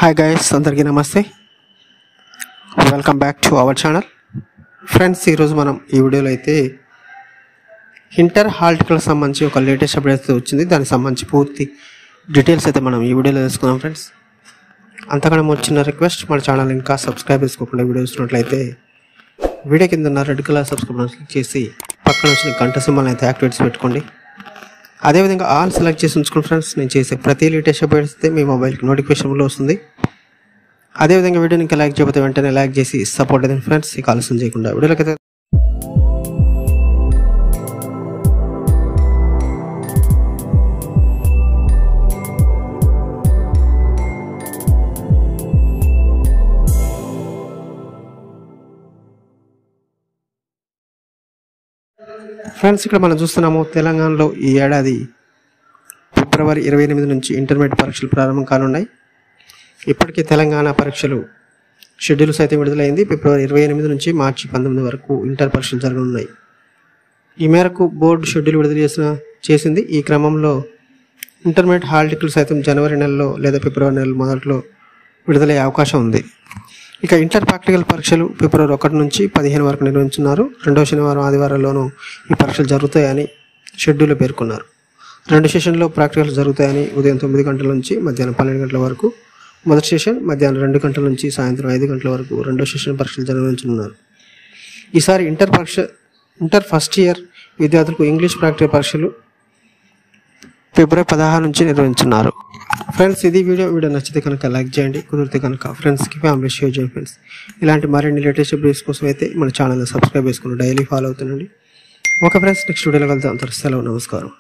Hi guys, అందరికీ నమస్తే. Welcome back to our channel. Friends, ఈరోజు మనం ఈ వీడియోలో అయితే ఇంటర్ హాల్ టికెట్కి సంబంధించి ఒక లేటెస్ట్ అప్డేట్ అయితే వచ్చింది. దానికి సంబంధించి పూర్తి డీటెయిల్స్ అయితే మనం ఈ వీడియోలో తెలుసుకుందాం. ఫ్రెండ్స్, అంతకన్నా వచ్చిన రిక్వెస్ట్, మన ఛానల్ ఇంకా సబ్స్క్రైబ్ చేసుకోకుండా వీడియో చూసినట్లయితే వీడియో కింద ఉన్న రెడ్ కలర్ సబ్స్క్రైబ్ క్లిక్ చేసి పక్కన వచ్చిన గంట సింబల్ అయితే యాక్టివేట్స్ పెట్టుకోండి. అదేవిధంగా ఆల్ సెలెక్ట్ చేసి ఉంచుకోండి. ఫ్రెండ్స్, నేను చేసే ప్రతి లేటెస్ట్ అప్డేట్స్ అయితే మీ మొబైల్కి నోటిఫికేషన్లో వస్తుంది. అదేవిధంగా వీడియోని ఇంకా లైక్ చేయకపోతే వెంటనే లైక్ చేసి సపోర్ట్ అయితే ఫ్రెండ్స్. ఇక ఆలస్యం చేయకుండా వీడియోలోకి అయితే ఫ్రెండ్స్, ఇక్కడ మనం చూస్తున్నాము తెలంగాణలో ఈ ఏడాది ఫిబ్రవరి 28 నుంచి ఇంటర్మీడియట్ పరీక్షలు ప్రారంభం కానున్నాయి. ఇప్పటికే తెలంగాణ పరీక్షలు షెడ్యూల్ సైతం విడుదలైంది. ఫిబ్రవరి 28 నుంచి మార్చి 19 వరకు ఇంటర్ పరీక్షలు జరగనున్నాయి. ఈ మేరకు బోర్డు షెడ్యూల్ విడుదల చేసింది. ఈ క్రమంలో ఇంటర్మీడియట్ హాల్ టికెట్లు సైతం జనవరి నెలలో లేదా ఫిబ్రవరి నెల మొదట్లో విడుదలయ్యే అవకాశం ఉంది. ఇక ఇంటర్ ప్రాక్టికల్ పరీక్షలు ఫిబ్రవరి 1 నుంచి 15 వరకు నిర్వహించున్నారు. రెండవ శనివారం ఆదివారాల్లోనూ ఈ పరీక్షలు జరుగుతాయని షెడ్యూల్లో పేర్కొన్నారు. 2 సెషన్లో ప్రాక్టికల్స్ జరుగుతాయని ఉదయం 9 గంటల నుంచి మధ్యాహ్నం 12 గంటల వరకు మొదటి సెషన్, మధ్యాహ్నం 2 గంటల నుంచి సాయంత్రం 5 గంటల వరకు రెండో సెషన్ పరీక్షలు నిర్వహించనున్నారు. ఈసారి ఇంటర్ ఫస్ట్ ఇయర్ విద్యార్థులకు ఇంగ్లీష్ ప్రాక్టికల్ పరీక్షలు ఫిబ్రవరి 16 నుంచి నిర్వహించున్నారు. ఫ్రెండ్స్, ఇది వీడియో నచ్చితే కనుక లైక్ చేయండి, కుదిరితే కనుక ఫ్రెండ్స్కి ఫ్యామిలీ షేర్ చేయండి. ఫ్రెండ్స్, ఇలాంటి మరిన్ని లేటెస్ట్ అప్డేట్స్ కోసం అయితే మన ఛానల్ని సబ్స్క్రైబ్ చేసుకుని డైలీ ఫాలో అవుతుండండి. ఓకే ఫ్రెండ్స్, నెక్స్ట్ వీడియోలో వెళ్తాం. సెలవు, నమస్కారం.